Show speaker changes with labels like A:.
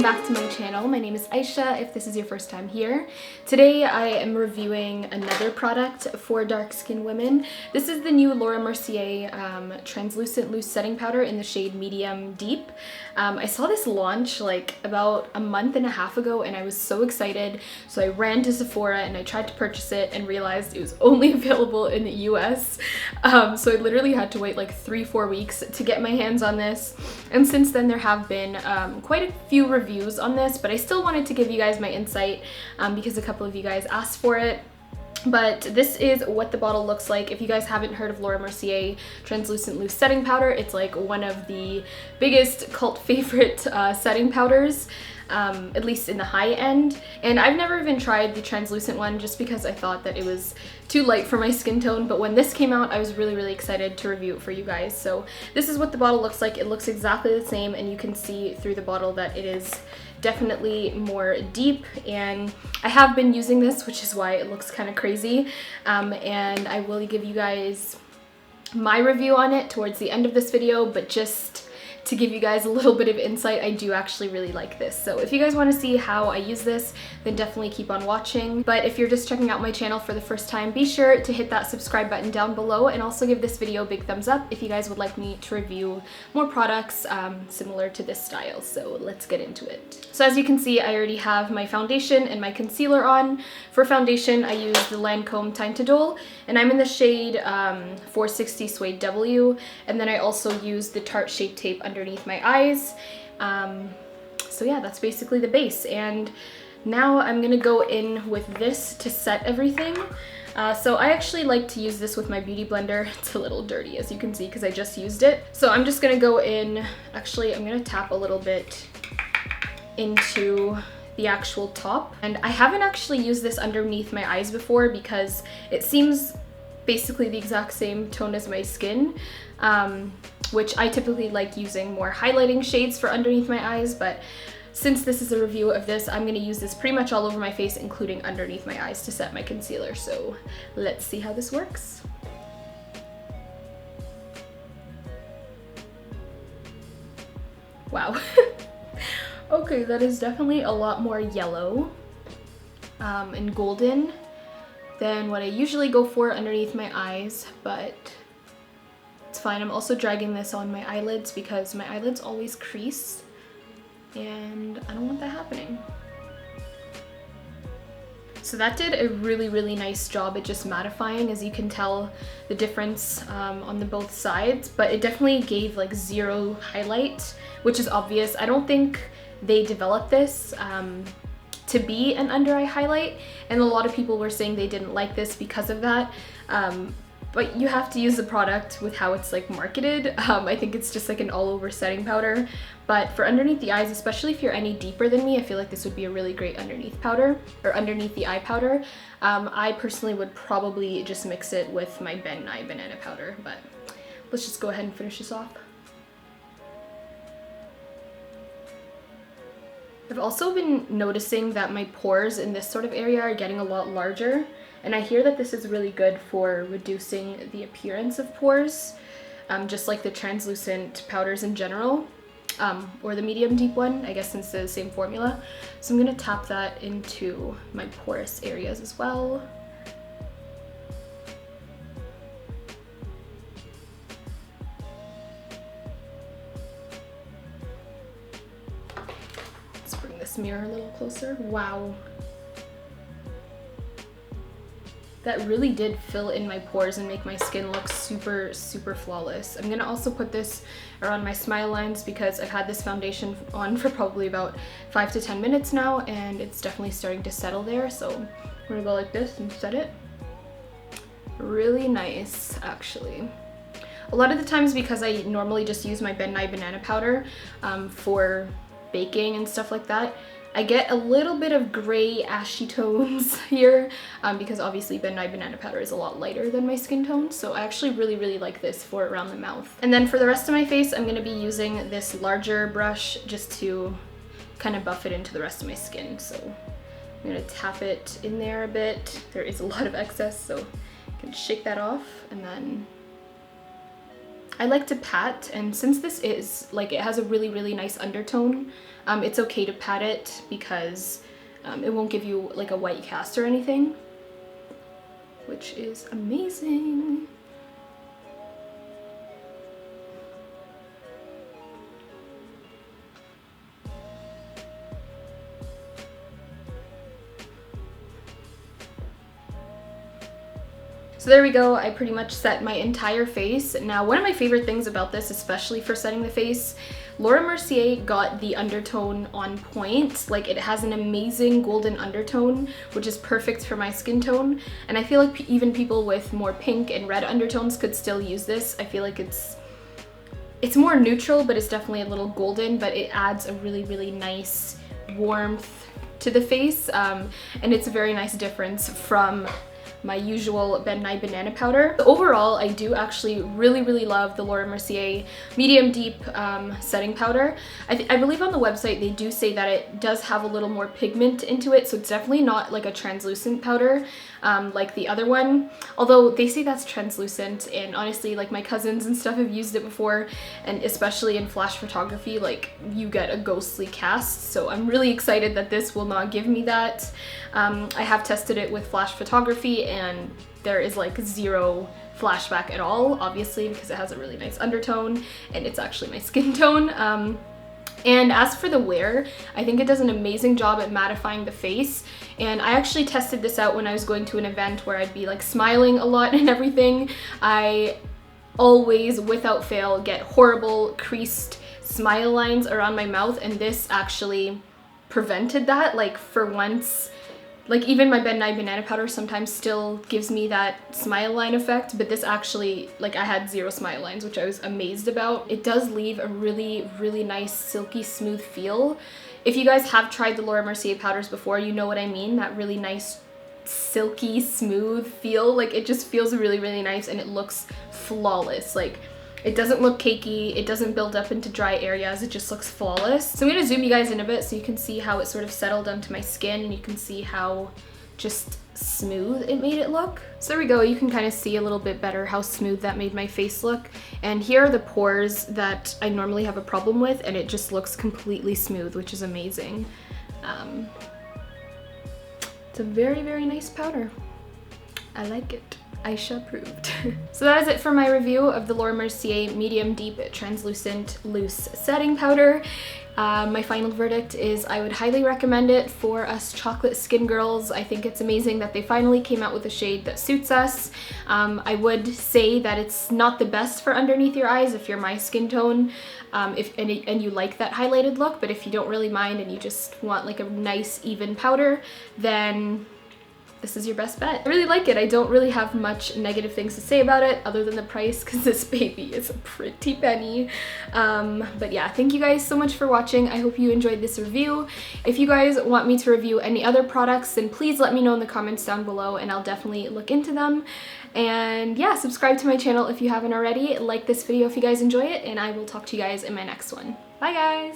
A: back to my channel. My name is Aysha if this is your first time here. Today I am reviewing another product for dark skin women. This is the new Laura Mercier Translucent Loose Setting Powder in the shade Medium Deep. I saw this launch like about a month and a half ago and I was so excited, so I ran to Sephora and I tried to purchase it and realized it was only available in the US. So I literally had to wait like 3-4 weeks to get my hands on this, and since then there have been quite a few reviews on this, but I still wanted to give you guys my insight because a couple of you guys asked for it. But this is what the bottle looks like. If you guys haven't heard of Laura Mercier Translucent Loose Setting Powder, it's like one of the biggest cult favorite setting powders, at least in the high end. And I've never even tried the translucent one just because I thought that it was too light for my skin tone, but when this came out I was really excited to review it for you guys. So this is what the bottle looks like. It looks exactly the same, and you can see through the bottle that it is definitely more deep, and I have been using this, which is why it looks kind of crazy, and I will give you guys my review on it towards the end of this video, but just to give you guys a little bit of insight, I do actually really like this. So if you guys want to see how I use this, then definitely keep on watching. But if you're just checking out my channel for the first time, be sure to hit that subscribe button down below, and also give this video a big thumbs up if you guys would like me to review more products similar to this style. So let's get into it. So as you can see, I already have my foundation and my concealer on. For foundation, I use the Lancome Time to Dull, and I'm in the shade 460 Suede W, and then I also use the Tarte Shape Tape underneath my eyes. So yeah, that's basically the base, and now I'm gonna go in with this to set everything. So I actually like to use this with my beauty blender. It's a little dirty, as you can see, because I just used it. So I'm just gonna go in, actually I'm gonna tap a little bit into the actual top, and I haven't actually used this underneath my eyes before because it seems basically the exact same tone as my skin, which I typically like using more highlighting shades for underneath my eyes, but since this is a review of this, I'm gonna use this pretty much all over my face, including underneath my eyes, to set my concealer. So let's see how this works. Wow. Okay, that is definitely a lot more yellow and golden than what I usually go for underneath my eyes, but it's fine. I'm also dragging this on my eyelids because my eyelids always crease, and I don't want that happening. So that did a really nice job at just mattifying. As you can tell the difference on the both sides, but it definitely gave like zero highlight, which is obvious. I don't think they developed this to be an under eye highlight, and a lot of people were saying they didn't like this because of that. But you have to use the product with how it's like marketed. I think it's just like an all-over setting powder, but for underneath the eyes, especially if you're any deeper than me, I feel like this would be a really great underneath powder, or underneath the eye powder. I personally would probably just mix it with my Ben Nye banana powder, but let's just go ahead and finish this off. I've also been noticing that my pores in this sort of area are getting a lot larger, and I hear that this is really good for reducing the appearance of pores, just like the translucent powders in general, or the medium deep one, I guess, since they're the same formula. So I'm gonna tap that into my porous areas as well. This mirror a little closer. Wow. That really did fill in my pores and make my skin look super flawless. I'm gonna also put this around my smile lines because I've had this foundation on for probably about 5 to 10 minutes now, and it's definitely starting to settle there. So I'm gonna go like this and set it. Really nice, actually. A lot of the times, because I normally just use my Ben Nye banana powder for baking and stuff like that, I get a little bit of gray ashy tones here because obviously Ben Nye banana powder is a lot lighter than my skin tone, so I actually really like this for around the mouth. And then for the rest of my face, I'm going to be using this larger brush just to kind of buff it into the rest of my skin. So I'm going to tap it in there a bit. There is a lot of excess, so I can shake that off, and then I like to pat, and since this is, like, it has a really, really nice undertone, it's okay to pat it because it won't give you like a white cast or anything, which is amazing. So there we go, I pretty much set my entire face. Now, one of my favorite things about this, especially for setting the face, Laura Mercier got the undertone on point. Like, it has an amazing golden undertone, which is perfect for my skin tone. And I feel like even people with more pink and red undertones could still use this. I feel like it's more neutral, but it's definitely a little golden, but it adds a really, really nice warmth to the face. And it's a very nice difference from my usual Ben Nye banana powder. Overall, I do actually really, really love the Laura Mercier medium deep setting powder. I believe on the website they do say that it does have a little more pigment into it, so it's definitely not like a translucent powder like the other one, although they say that's translucent, and honestly, like, my cousins and stuff have used it before, and especially in flash photography, like, you get a ghostly cast, so I'm really excited that this will not give me that. I have tested it with flash photography and there is like zero flashback at all, obviously, because it has a really nice undertone and it's actually my skin tone. And as for the wear, I think it does an amazing job at mattifying the face. And I actually tested this out when I was going to an event where I'd be like smiling a lot and everything. I always, without fail, get horrible creased smile lines around my mouth, and this actually prevented that. Like, for once, like, even my Ben Nye banana powder sometimes still gives me that smile line effect, but this actually, like, I had zero smile lines, which I was amazed about. It does leave a really, really nice silky smooth feel. If you guys have tried the Laura Mercier powders before, you know what I mean, that really nice silky smooth feel. Like, it just feels really, really nice and it looks flawless. Like, it doesn't look cakey, it doesn't build up into dry areas, it just looks flawless. So I'm going to zoom you guys in a bit so you can see how it sort of settled onto my skin, and you can see how just smooth it made it look. So there we go, you can kind of see a little bit better how smooth that made my face look. And here are the pores that I normally have a problem with, and it just looks completely smooth, which is amazing. It's a very, very nice powder. I like it. Aysha approved. So that is it for my review of the Laura Mercier Medium Deep Translucent Loose Setting Powder. My final verdict is I would highly recommend it for us chocolate skin girls. I think it's amazing that they finally came out with a shade that suits us. I would say that it's not the best for underneath your eyes if you're my skin tone, and you like that highlighted look, but if you don't really mind and you just want like a nice even powder, then this is your best bet. I really like it. I don't really have much negative things to say about it other than the price, because this baby is a pretty penny. But yeah, thank you guys so much for watching. I hope you enjoyed this review. If you guys want me to review any other products, then please let me know in the comments down below and I'll definitely look into them. And yeah, subscribe to my channel if you haven't already. Like this video if you guys enjoy it, and I will talk to you guys in my next one. Bye guys!